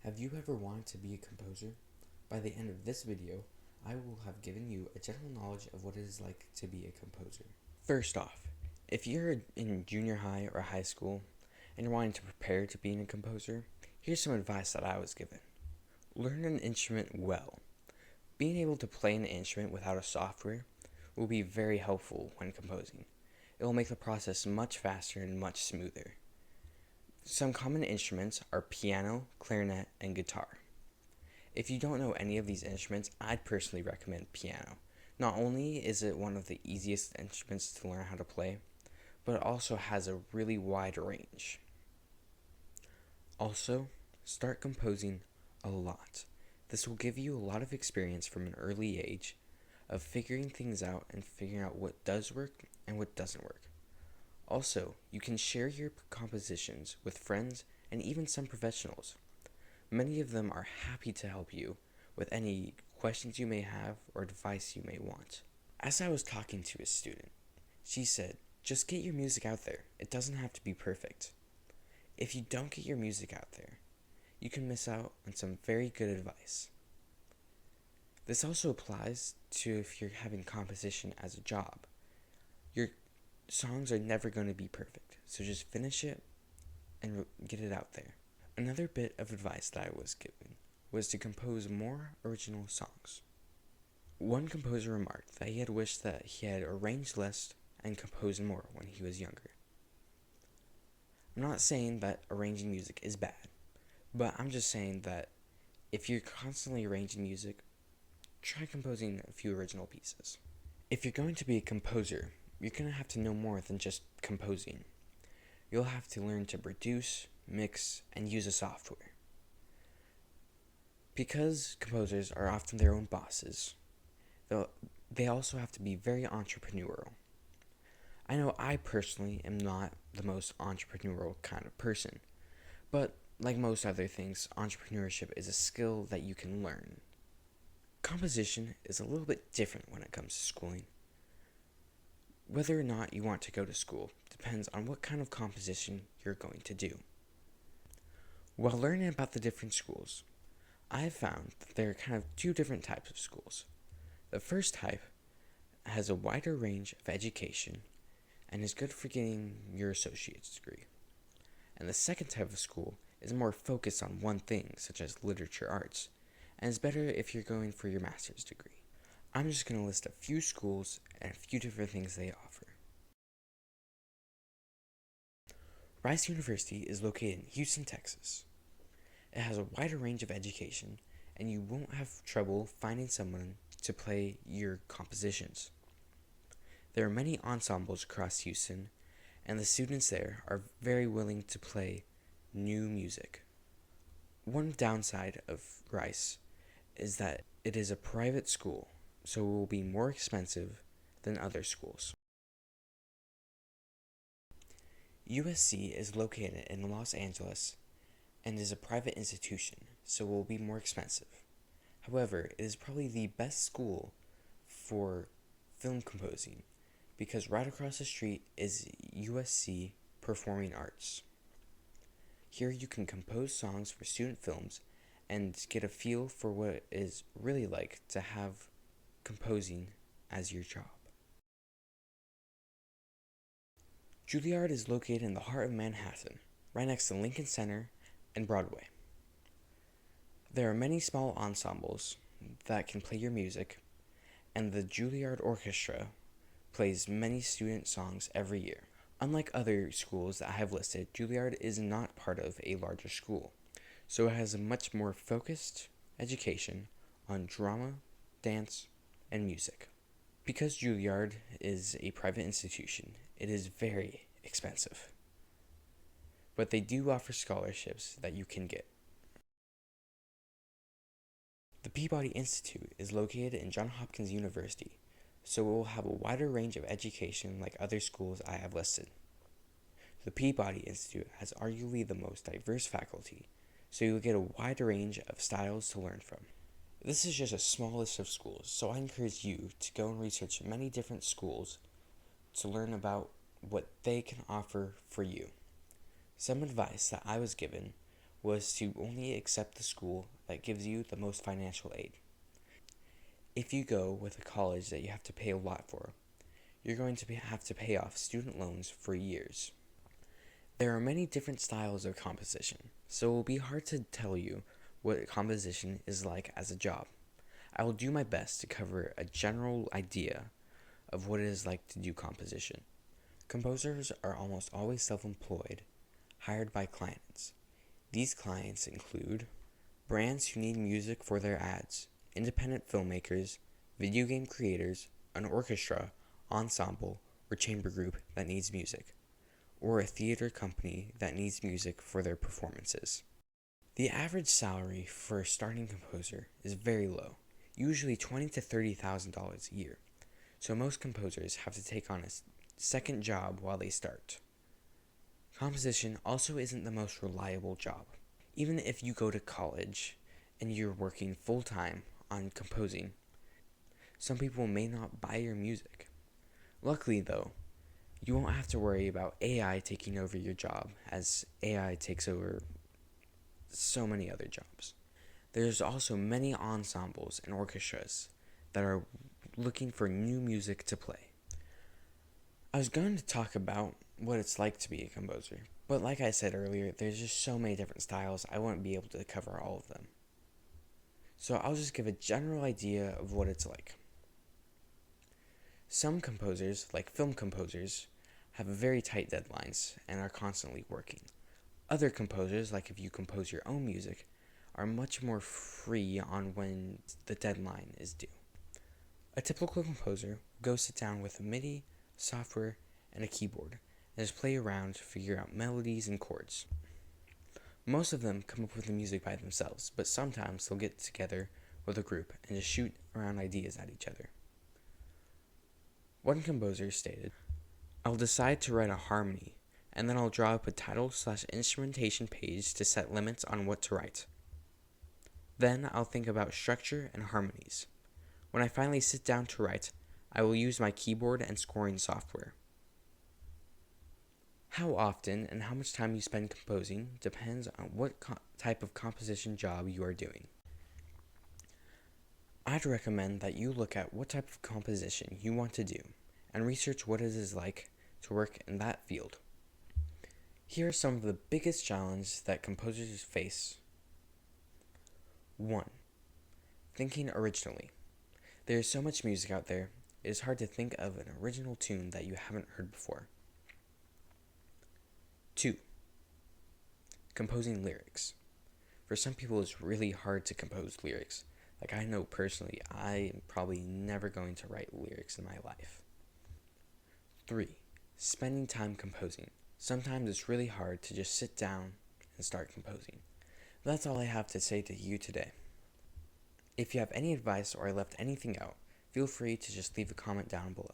Have you ever wanted to be a composer? By the end of this video, I will have given you a general knowledge of what it is like to be a composer. First off, if you're in junior high or high school and you're wanting to prepare to being a composer, here's some advice that I was given. Learn an instrument well. Being able to play an instrument without a software will be very helpful when composing. It will make the process much faster and much smoother. Some common instruments are piano, clarinet, and guitar. If you don't know any of these instruments, I'd personally recommend piano. Not only is it one of the easiest instruments to learn how to play, but it also has a really wide range. Also, start composing a lot. This will give you a lot of experience from an early age of figuring things out and figuring out what does work and what doesn't work. Also, you can share your compositions with friends and even some professionals. Many of them are happy to help you with any questions you may have or advice you may want. As I was talking to a student, she said, just get your music out there. It doesn't have to be perfect. If you don't get your music out there, you can miss out on some very good advice. This also applies to if you're having composition as a job. Your songs are never going to be perfect, so just finish it and get it out there. Another bit of advice that I was given was to compose more original songs. One composer remarked that he had wished that he had arranged less and composed more when he was younger. I'm not saying that arranging music is bad, but I'm just saying that if you're constantly arranging music, try composing a few original pieces. If you're going to be a composer, you're going to have to know more than just composing. You'll have to learn to produce, mix, and use a software. Because composers are often their own bosses, they also have to be very entrepreneurial. I know I personally am not the most entrepreneurial kind of person, but like most other things, entrepreneurship is a skill that you can learn. Composition is a little bit different when it comes to schooling. Whether or not you want to go to school depends on what kind of composition you're going to do. While learning about the different schools, I have found that there are kind of two different types of schools. The first type has a wider range of education and is good for getting your associate's degree. And the second type of school is more focused on one thing, such as literature arts, and is better if you're going for your master's degree. I'm just going to list a few schools and a few different things they offer. Rice University is located in Houston, Texas. It has a wider range of education, and you won't have trouble finding someone to play your compositions. There are many ensembles across Houston, and the students there are very willing to play new music. One downside of Rice is that it is a private school, so it will be more expensive than other schools. USC is located in Los Angeles and is a private institution, so it will be more expensive. However, it is probably the best school for film composing because right across the street is USC Performing Arts. Here you can compose songs for student films and get a feel for what it is really like to have composing as your job. Juilliard is located in the heart of Manhattan, right next to Lincoln Center and Broadway. There are many small ensembles that can play your music, and the Juilliard Orchestra plays many student songs every year. Unlike other schools that I have listed, Juilliard is not part of a larger school, so it has a much more focused education on drama, dance, and music. Because Juilliard is a private institution, it is very expensive, but they do offer scholarships that you can get. The Peabody Institute is located in Johns Hopkins University, so it will have a wider range of education like other schools I have listed. The Peabody Institute has arguably the most diverse faculty, so you will get a wide range of styles to learn from. This is just a small list of schools, so I encourage you to go and research many different schools to learn about what they can offer for you. Some advice that I was given was to only accept the school that gives you the most financial aid. If you go with a college that you have to pay a lot for, you're going to have to pay off student loans for years. There are many different styles of composition, so it will be hard to tell you what composition is like as a job. I will do my best to cover a general idea of what it is like to do composition. Composers are almost always self-employed, hired by clients. These clients include brands who need music for their ads, independent filmmakers, video game creators, an orchestra, ensemble, or chamber group that needs music, or a theater company that needs music for their performances. The average salary for a starting composer is very low, usually $20,000 to $30,000 a year, so most composers have to take on a second job while they start. Composition also isn't the most reliable job. Even if you go to college and you're working full-time on composing, some people may not buy your music. Luckily though, you won't have to worry about AI taking over your job, as AI takes over so many other jobs. There's also many ensembles and orchestras that are looking for new music to play. I was going to talk about what it's like to be a composer, but like I said earlier, there's just so many different styles, I wouldn't be able to cover all of them. So I'll just give a general idea of what it's like. Some composers, like film composers, have very tight deadlines and are constantly working. Other composers, like if you compose your own music, are much more free on when the deadline is due. A typical composer will go sit down with a MIDI, software, and a keyboard, and just play around to figure out melodies and chords. Most of them come up with the music by themselves, but sometimes they'll get together with a group and just shoot around ideas at each other. One composer stated, "I'll decide to write a harmony, and then I'll draw up a title/instrumentation page to set limits on what to write. Then I'll think about structure and harmonies. When I finally sit down to write, I will use my keyboard and scoring software." How often and how much time you spend composing depends on what type of composition job you are doing. I'd recommend that you look at what type of composition you want to do and research what it is like to work in that field. Here are some of the biggest challenges that composers face. 1. Thinking originally. There is so much music out there, it is hard to think of an original tune that you haven't heard before. 2. Composing lyrics. For some people, it's really hard to compose lyrics. Like I know personally, I am probably never going to write lyrics in my life. 3. Spending time composing. Sometimes it's really hard to just sit down and start composing. That's all I have to say to you today. If you have any advice or I left anything out, feel free to just leave a comment down below.